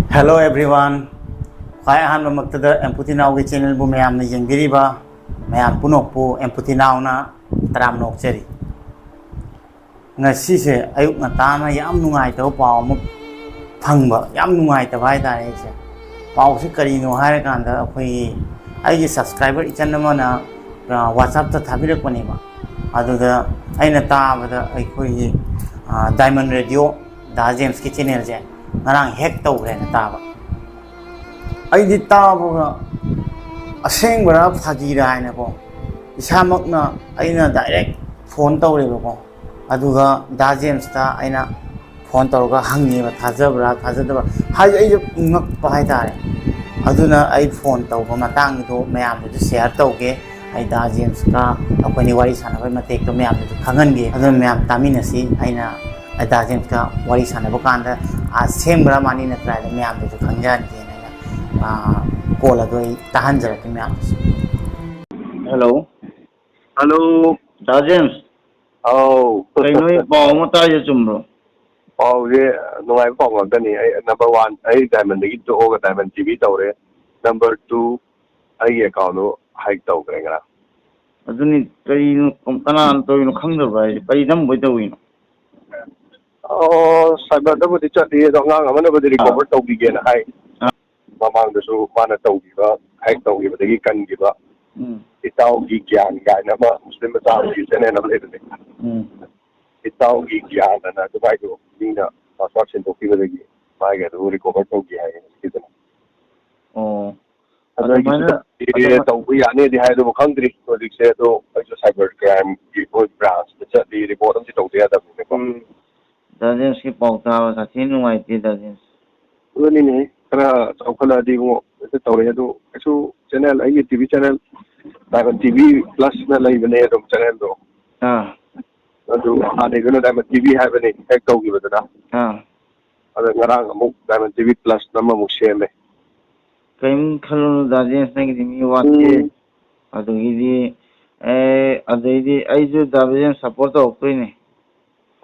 Hello everyone. Khai ahan mamaktada Amputee now gi channel bu mayam na yengbiriba mayam punok pu Amputee now na taram nok cheri. Ngasi se ayuk na ta na yam nungai taw paw mu phangba yam nungai ta bai ta ai se. Paw se kari no har kan da khoi ai gi subscriber ichen na na WhatsApp ta thabirak pani ba. Adu da aina ta ba da ai khoi Diamond Radio da James ki channel je. Ngarang hack tau re na ta ba ai di ta ba aseng bara phagi ra na ko isamak na aina direct phone tau re ba ko aduga da James ta aina phone tau ga hangi ba thajabra thajadaba hai ai ngak pa hai ta re aduna ai phone tau ba matang do mayam du share tau ge ai da James ka apani wari sana ba matek to mayam du khangan ge adun mayam tamina si aina da James ka wari sana ba kan da same bra mani na try da mayam du khangjan ge na call ado tahan jara ke mayam. Hello da James kai noi paw ma ta ye chumro paw ye nungai paw ma tani number 1 ai diamond gi to ga diamond tv tawre number 2 ai account no hack taw kare ngara aduni kai no kana to no khang da bai kai nam boi tawi no cyber da budi chati do ngang amana budi recover taw bi ge na hai mamang da su mana taw gi ba hack taw gi ba gi kan gi ba itaw gi gyan ga na ma muslim ta gi sene na le de itaw gi gyan na to bai do ninga password sen to ki ba gi bai ga do recover taw gi hai ki da adamana taw bi ya ne di hai do khangdri to dik se do cyber crime gi ko branch da chati report am si taw de da ne da James ki paw ta sa thin nungai ti da James ni ne kara chawkhala di ngo se tawre do su channel ai tv channel Diamond TV Plus na lai bane do channel do adu ane gono Diamond TV hai bane hack taw gi bada ada ngarang amuk Diamond TV Plus nama mu share kaim khalo da James na gi mi wa ke adu gi adai di ai ju da James support to ko ne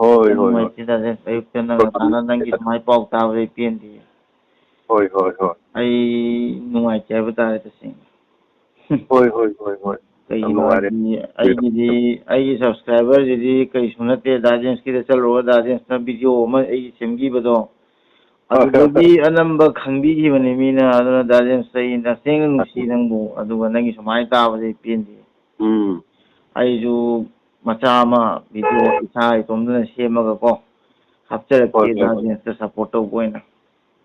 hoi mai ti da James ai pen na kana nang gi mai paw ta ve pen di hoi ai nungai chai ba ta ta sing hoi ai subscriber ji kai sunate da James ki da chalo da James na video ma ai semgi bado adudi anamba khangbi gi bane mina aduna da James sai na seng nusi nangbu aduga nangi samai ta ba dei pendi ai ju macha ma video isa itomna semaga ko hapchara ke da James ta support to boina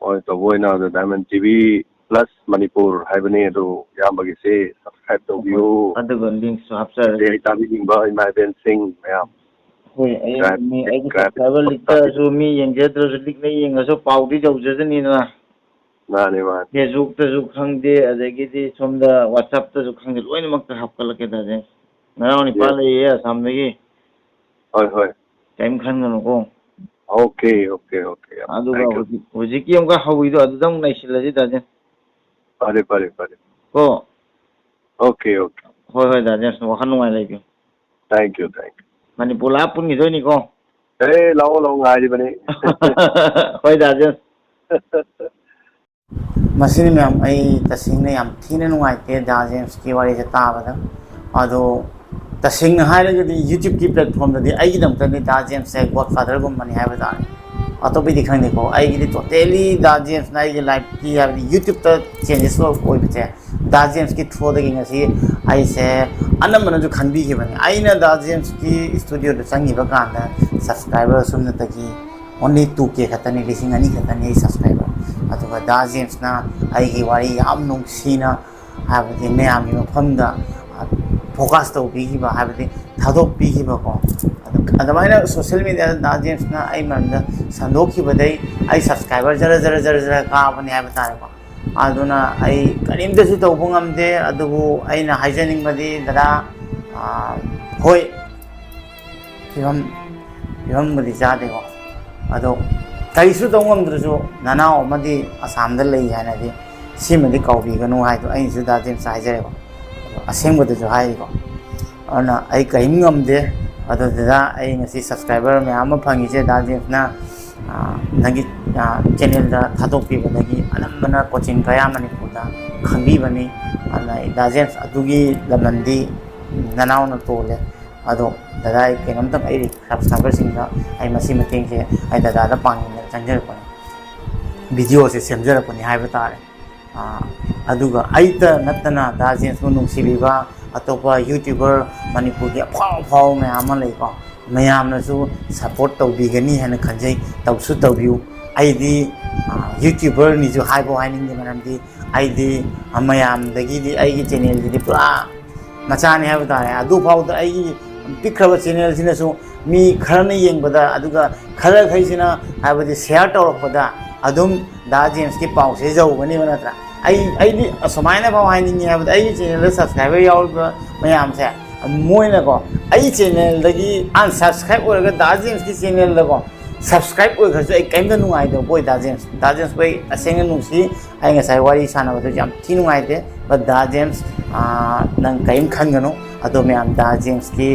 oi to boina da Diamond TV Plus Manipur hai bane do yambagi se subscribe to view aduga link so hapchara dei ta bi ba in my ben sing mayam hoi ai mi ai subscriber lista so mi yengje dro so lik nei yenga so paudi jawjani na ne ma Facebook ta ju khangde adagi di somda WhatsApp ta ju khangde loina mak ta hapkala ke da James na ni pa le ya samne gi hoi time khan no ko okay aduga hoji ki amga hawi do adudang nai silaji da James pare ko okay hoi da James wa khan ngai lai bi thank you mani pula pun gi do ni ko lao ngai di bane hoi da James masini ma'am ai tasingna yam thina nungai te da James ki wari je ta ba da ado tasingna haire di YouTube ki platform da di ai gi dam ta ni da James se godfather gum mani hai ba da ato bi dikhang ne ko ai gi totally da James na gi live ki ya YouTube ta changes lo koi bi che da James ki through da gi ngasi ai se anam mana ju khangbi gi bani ai na da James ki studio da changi ba kan da subscriber sumna ta gi only 2k khatani lising ani khatani subscriber aduga da James na ai gi wari yam nung sina habdi me am gi pham da focus to bi gi ba habdi thadok bi gi ba ko adamaina social media da James na ai man da sandok ki badai ai subscriber jara ka bani ha bata ko aduna ai karim da su to bungam de adubu ai na haijaning badi dada hoi kiram badi ja de ko ado kaisu tongam drusu nanao madi asam da lei yana di simadi kaubi ganu hai to ai su da James sai jare ko aseng badu jo hai ko ana ai kaim ngam de ado da ai ngasi subscriber me am phangi je da James na nagi channel da thadok pi badagi anambana coaching kaya Manipurda khangbi bani ana da James adugi lamandi nanau na tole ado dadai kenom tam ai subscriber singa ai masi mating se ai dada da pang na chanjar pa video se semjar pa ni hai batare aduga aita natana da James mu nungsibiba atopa YouTuber Manipur gi phau me ama lei ko mayam na su support tawbigani hena khanjai tawsu tawbiu aidi YouTuber ni ju hai bo hai ning manam di aidi mayam dagi di ai channel di pura machani hai batare adu phau da ai pikraba channel sina su mi kharana yengbada aduga khara khaisina habadi share tawrokpada adum da James ki pau se jau bani banatra ai ni asmaina phau hai ning habada ai channel subscriber yaw mayam se moina ko ai channel dagi unsubscribe oraga da James ki channel da ko subscribe oi khasu ai kaimda nungai do boy da James boy asenga nungsi ai nga sai wari sana ba jam thi nungai te but da James nang kaim khan gano ado me am da James ki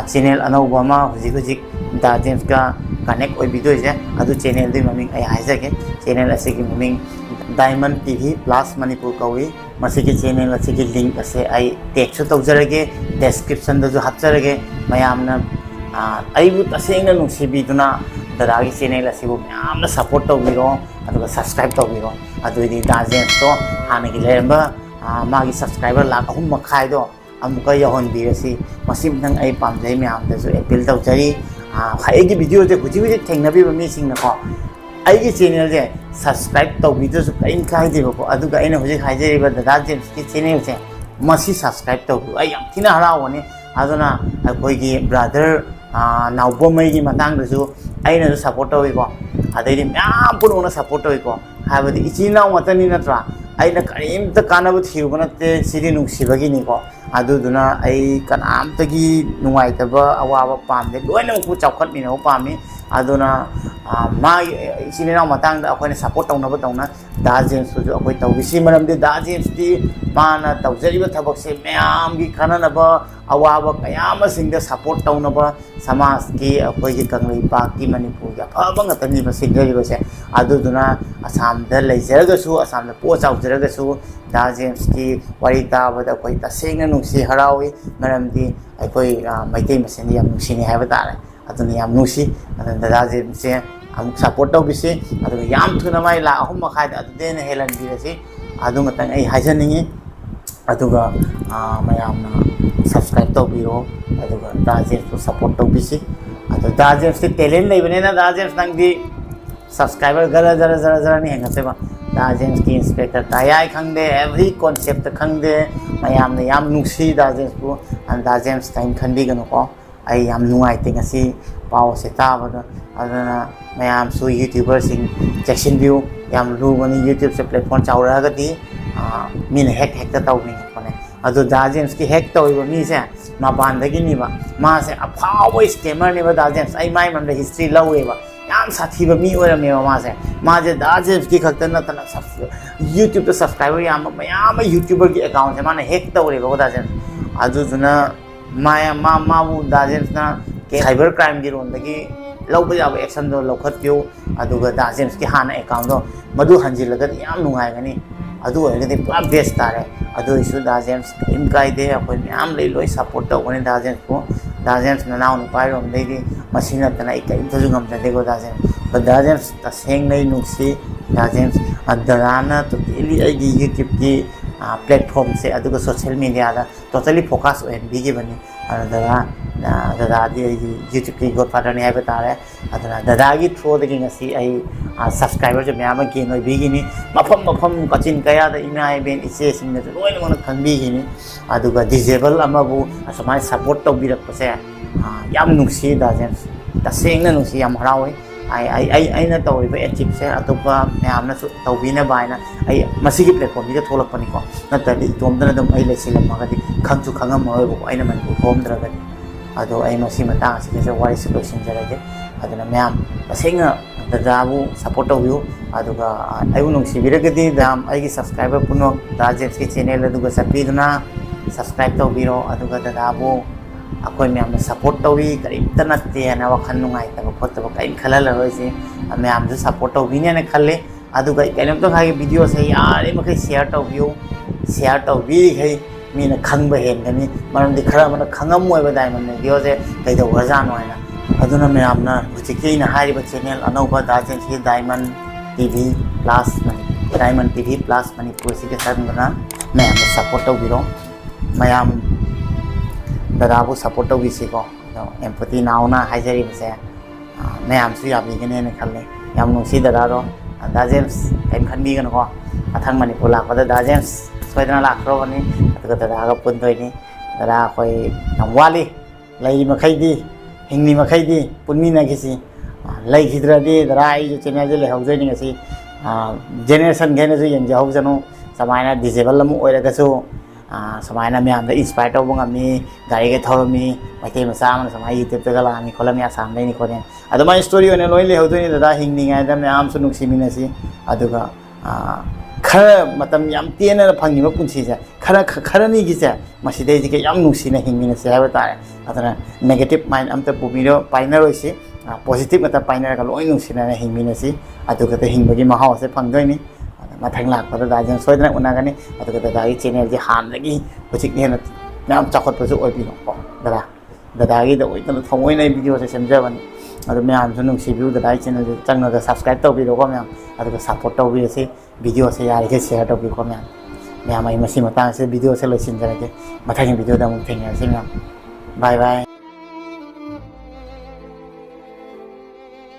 channel Anouba ma hujik da James ka connect oi video je ado channel dui maming ai haja ke channel ase ki maming Diamond TV Plus Manipur kawi masiki channel asiki link ase ai text tawjarage description da jo hapjarage mayamna ai bu tasenga nungsibi duna dadagi channel asibu mayamna support tawbiro aduga subscribe tawbiro aduidi da James to hanagi leramba magi subscriber lakh ahum makhai do amuka yahon birasi masim nang ai pamjai mayam da jo appeal tawjari hai gi video je huji thengnabi ba mi singna ko ai gi channel je subscribe tawbido su kain khai de ko aduga aina huji haijari ba da James ki channel je masi subscribe tawbu ai yam thina harawani aduna akoi gi brother naubo mai gi matang da su aina su support tawi ko adai di myam puno support tawi ko habadi ichina matani natra aina karimta kanaba thiubanatte siri nungsibagi ni ko aduduna ai kanamta gi nungai taba awaba pamde loina ku chawkhat ni no pami aduna ma ichina matang da akoi support tawnaba tawna da James su akoi tawbisi maramde da James di mana tawjariba thabak se myam gi khananaba awaba kayama singda support tawnaba samas ki akoi gi kanglei pa ki Manipur ga phaba ngatani ba singari ba se aduduna asam da leijaraga su asam da po chawjaraga su da James ki wari ta bada koi tasenga nungsi harawi maramdi akoi maitei masen yam nungsini haiba tare aduna yam nungsi aduna da James se amuk support tawbisi aduna yam thuna mai la ahum makhai da adena helan birasi adunga tang ai haijaningi aduga mayamna subscribe tawbiro aduga da James support tawbisi adu da James ki talent leibane na da James nang di subscriber gara ni hengate ba da James ki inspector tayai khangde every concept khangde mayamna yam nungsi da James bu and da James time khandi gano ko ai yam nungai te ngasi pau se ta ba adana mayam su YouTuber sing section view yam lu bani YouTube se platform chawra ga di min hack ta taw ni ko ne adu da James ki hack taw ba mi se ma ban da gi ni ba ma se a power scammer ni ba da James ai mai man da history lawe ba yam sathi ba mi ora me ma se ma je da James ki khakta na ta YouTube to subscriber yam YouTuber ki account se ma ne hack taw re ba da James adu juna ma bu da James na ke cyber crime gi ron da gi lawba yaba action do lawkhat pyo aduga da James ki hana account do madu hanjilaga yam nungai gani adu oigadi pura best tare adu isu da James im kai de akoi yam lei loi support to gani da James ko da James na naw ni pai rom dei di masina tana ikai taju ngam ta de go da James but da James ta seng nei nungsi da James adarana to daily igi YouTube ki platform se aduga social media da totally focus on bigi bani dada di YouTube ki godfather ni hai batare adana dada gi through de ngasi ai subscriber je myam ki noi bigi ni mafam kachin kaya da ina ben ise sing ne loi na khangbi gi ni aduga disable amabu asmai support to birak pase yam nungsi da James taseng na nungsi yam harawi ai na tawi ba achieve se atopa myam na su tawbina baina ai masigi platform ni tholak pani ko na tali tom da dum ai lesilam ma gadi khangchu khangam ma ko aina man ko tom dra gadi ado ai masi mata asi se wari solution jarage aduna myam tasenga dadabu support tawiu aduga ai unung sibiragadi dam ai gi subscriber puno da James ki channel aduga sapiduna subscribe tawbiro aduga dadabu akoi myam support tawi karim tanate na wakhan nungai ta ko ta kai khalala hoise ma'am support तौबीने खल्ले कई हाई video से यारे मखई share तौबियो share तौबीखई मीन खंब हेंगनी मरमदी खरा मन खंगमोय डायमंड वीडियो से कईदौजानो है अदुना मैमना हुजिकी चैनल अनौबा दाजेंसी diamond TV plus diamond TV plus Manipur से चंगना मैम सपोर्ट तौबिरो मैम दादाबू सपोर्ट तौबीसीको एम्पती नावना हाइजरीबसे मैम याबीगने खल्ले याम नुसी दादारो दा जेम्स कई खनबीगनको मथंग मणिपुर लापदा दा जेम्स सोदना लाख्रोबनी दादागा पुनदोइनी दादा अखोई याम वाली लई मखैदी हिंगनी मखैदी पुनमीनगिसी लईखिद्रदी दादा आई चैनल जे लेहौजैनी गसी जेनेरेशन घेनजु यंजहौजनु समायना डिजेबल अमु ओइरगसु समायना मैम इंस्पायर तौब ngami गाड़ी के थौरमी मैथै मचा समाय यूट्यूब तक लामी खोलमी आसाम दैनी खोने अदुमाय स्टोरी ओने लोइ लेहौदोनी दादा हिंगनिङायदा मैम सु नुक्सिमिनसी अदुगा खरा मतम याम तेना फंगिबा पुंसीसे खरनी गिसे मसिदैजि के याम नुक्सिना हिंगमिनसे हाबा तारे अदना नेगेटिव माइंड अमते पुमिरो पाइनरोइसी पॉजिटिव मत पाइनरगा लोइ नुक्सिना हिंगमिनसी अदुगा त हिंगबगी महावसे फंगदोइनी मथंग लापदा दाजें सोदना उनागनी अदुगा दादागी चैनल जे हानदगी हुजिक हेन मैम चाखोटपसु ओइबिनो दादा दादागी द ओइतन थमोइना वीडियो से सेमजबनी अदु मैम सु नुक्सिबिउ दादागी चैनल जे चंगना सब्सक्राइब तौबिरोको मैम अदुगा सपोर्ट तौबिरसे वीडियो से यारे शेयर तौबिको मैम मैम आई मसी मतांग से वीडियो से लोसिनजरगे मथंग वीडियो दा मु थेंगसे मैम बाय बाय